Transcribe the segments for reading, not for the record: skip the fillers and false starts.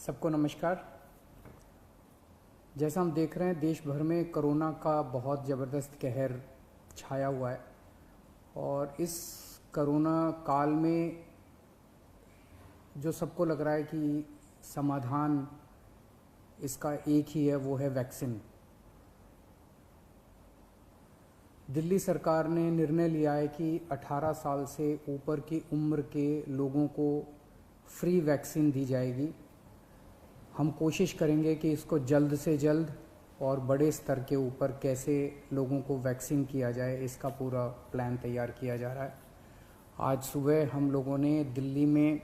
सबको नमस्कार। जैसा हम देख रहे हैं देश भर में कोरोना का बहुत ज़बरदस्त कहर छाया हुआ है और इस कोरोना काल में जो सबको लग रहा है कि समाधान इसका एक ही है, वो है वैक्सीन। दिल्ली सरकार ने निर्णय लिया है कि 18 साल से ऊपर की उम्र के लोगों को फ्री वैक्सीन दी जाएगी। हम कोशिश करेंगे कि इसको जल्द से जल्द और बड़े स्तर के ऊपर कैसे लोगों को वैक्सीन किया जाए, इसका पूरा प्लान तैयार किया जा रहा है। आज सुबह हम लोगों ने दिल्ली में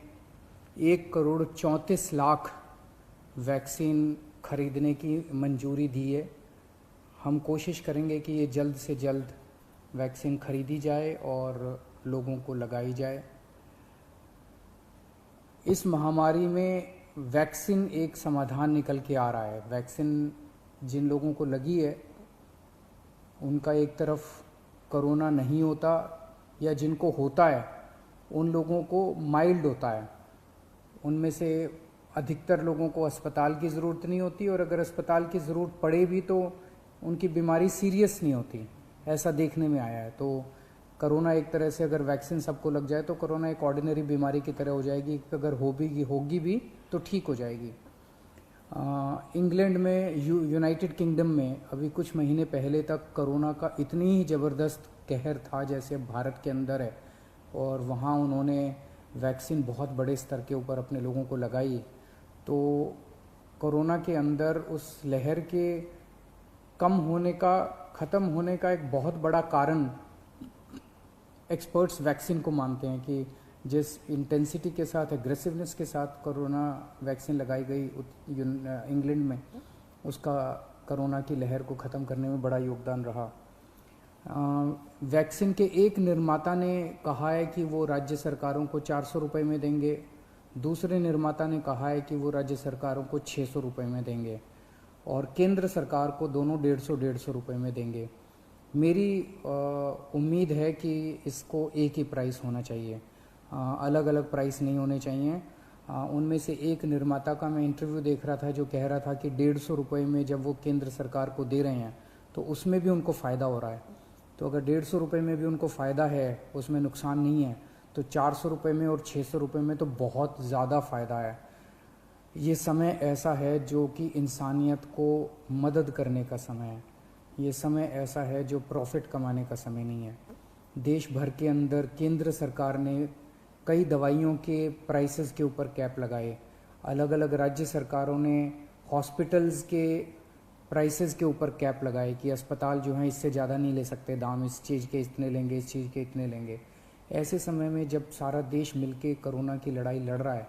1,34,00,000 वैक्सीन खरीदने की मंजूरी दी है। हम कोशिश करेंगे कि ये जल्द से जल्द वैक्सीन खरीदी जाए और लोगों को लगाई जाए। इस महामारी में वैक्सीन एक समाधान निकल के आ रहा है। वैक्सीन जिन लोगों को लगी है उनका एक तरफ कोरोना नहीं होता, या जिनको होता है उन लोगों को माइल्ड होता है। उनमें से अधिकतर लोगों को अस्पताल की ज़रूरत नहीं होती, और अगर अस्पताल की ज़रूरत पड़े भी तो उनकी बीमारी सीरियस नहीं होती, ऐसा देखने में आया है। तो कोरोना एक तरह से अगर वैक्सीन सबको लग जाए तो कोरोना एक ऑर्डिनरी बीमारी की तरह हो जाएगी। अगर होगी भी तो ठीक हो जाएगी। इंग्लैंड में, यूनाइटेड किंगडम में अभी कुछ महीने पहले तक कोरोना का इतनी ही ज़बरदस्त कहर था जैसे भारत के अंदर है, और वहाँ उन्होंने वैक्सीन बहुत बड़े स्तर के ऊपर अपने लोगों को लगाई। तो कोरोना के अंदर उस लहर के ख़त्म होने का एक बहुत बड़ा कारण एक्सपर्ट्स वैक्सीन को मानते हैं कि जिस इंटेंसिटी के साथ, एग्रेसिवनेस के साथ कोरोना वैक्सीन लगाई गई इंग्लैंड में, उसका कोरोना की लहर को ख़त्म करने में बड़ा योगदान रहा। वैक्सीन के एक निर्माता ने कहा है कि वो राज्य सरकारों को 400 रुपये में देंगे, दूसरे निर्माता ने कहा है कि वो राज्य सरकारों को 600 रुपये में देंगे, और केंद्र सरकार को दोनों 150 रुपये में देंगे। मेरी उम्मीद है कि इसको एक ही प्राइस होना चाहिए, अलग अलग प्राइस नहीं होने चाहिए। उनमें से एक निर्माता का मैं इंटरव्यू देख रहा था जो कह रहा था कि 150 रुपये में जब वो केंद्र सरकार को दे रहे हैं तो उसमें भी उनको फ़ायदा हो रहा है। तो अगर 150 रुपये में भी उनको फ़ायदा है, उसमें नुकसान नहीं है, तो 400 रुपये में और 600 रुपये में तो बहुत ज़्यादा फ़ायदा है। ये समय ऐसा है जो कि इंसानियत को मदद करने का समय है। ये समय ऐसा है जो प्रॉफिट कमाने का समय नहीं है। देश भर के अंदर केंद्र सरकार ने कई दवाइयों के प्राइसेस के ऊपर कैप लगाए। अलग अलग राज्य सरकारों ने हॉस्पिटल्स के प्राइसेस के ऊपर कैप लगाए कि अस्पताल जो हैं इससे ज़्यादा नहीं ले सकते दाम, इस चीज़ के इतने लेंगे, इस चीज़ के इतने लेंगे। ऐसे समय में जब सारा देश मिलके कोरोना की लड़ाई लड़ रहा है,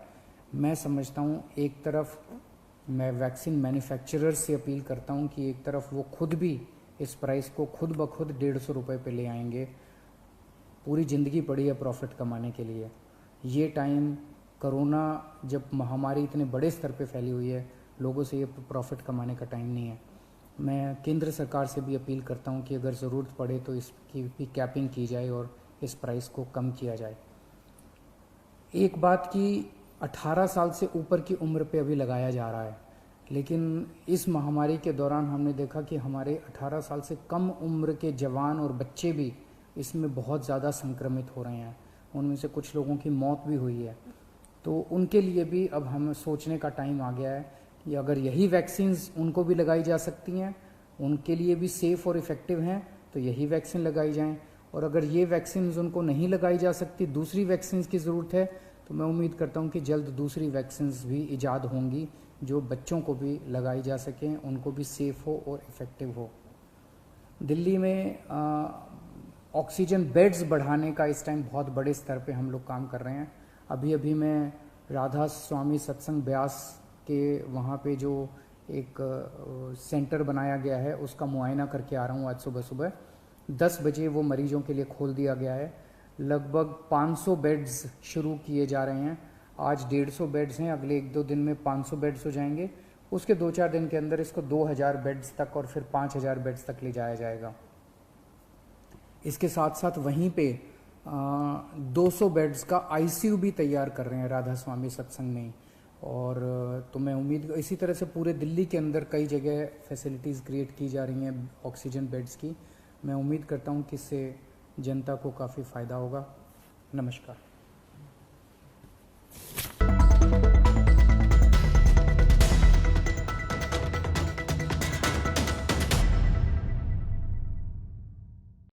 मैं समझता हूँ एक तरफ मैं वैक्सीन मैन्युफैक्चरर्स से अपील करता हूँ कि एक तरफ वो खुद भी इस प्राइस को खुद ब खुद 150 रुपये पे ले आएंगे। पूरी ज़िंदगी पड़ी है प्रॉफिट कमाने के लिए। ये टाइम, कोरोना जब महामारी इतने बड़े स्तर पे फैली हुई है, लोगों से ये प्रॉफिट कमाने का टाइम नहीं है। मैं केंद्र सरकार से भी अपील करता हूँ कि अगर ज़रूरत पड़े तो इसकी भी कैपिंग की जाए और इस प्राइस को कम किया जाए। एक बात कि 18 साल से ऊपर की उम्र पे अभी लगाया जा रहा है, लेकिन इस महामारी के दौरान हमने देखा कि हमारे 18 साल से कम उम्र के जवान और बच्चे भी इसमें बहुत ज़्यादा संक्रमित हो रहे हैं। उनमें से कुछ लोगों की मौत भी हुई है। तो उनके लिए भी अब हमें सोचने का टाइम आ गया है कि अगर यही वैक्सीन्स उनको भी लगाई जा सकती हैं, उनके लिए भी सेफ़ और इफ़ेक्टिव हैं, तो यही वैक्सीन लगाई जाएं। और अगर ये वैक्सीन्स उनको नहीं लगाई जा सकती, दूसरी वैक्सीन्स की ज़रूरत है, तो मैं उम्मीद करता हूँ कि जल्द दूसरी वैक्सीन्स भी ईजाद होंगी जो बच्चों को भी लगाई जा सकें, उनको भी सेफ़ हो और इफ़ेक्टिव हो। दिल्ली में ऑक्सीजन बेड्स बढ़ाने का इस टाइम बहुत बड़े स्तर पे हम लोग काम कर रहे हैं। अभी मैं राधा स्वामी सत्संग ब्यास के वहाँ पे जो एक सेंटर बनाया गया है उसका मुआयना करके आ रहा हूँ। आज सुबह 10 बजे वो मरीजों के लिए खोल दिया गया है। लगभग 500 बेड्स शुरू किए जा रहे हैं। आज 150 बेड्स हैं, अगले 1-2 दिन में 500 बेड्स हो जाएंगे। उसके 2-4 दिन के अंदर इसको 2000 बेड्स तक और फिर 5000 बेड्स तक ले जाया जाएगा। इसके साथ साथ वहीं पे 200 बेड्स का आईसीयू भी तैयार कर रहे हैं राधा स्वामी सत्संग में, और तो मैं उम्मीद इसी तरह से पूरे दिल्ली के अंदर कई जगह फैसिलिटीज़ क्रिएट की जा रही हैं ऑक्सीजन बेड्स की। मैं उम्मीद करता हूं कि इससे जनता को काफ़ी फ़ायदा होगा। नमस्कार।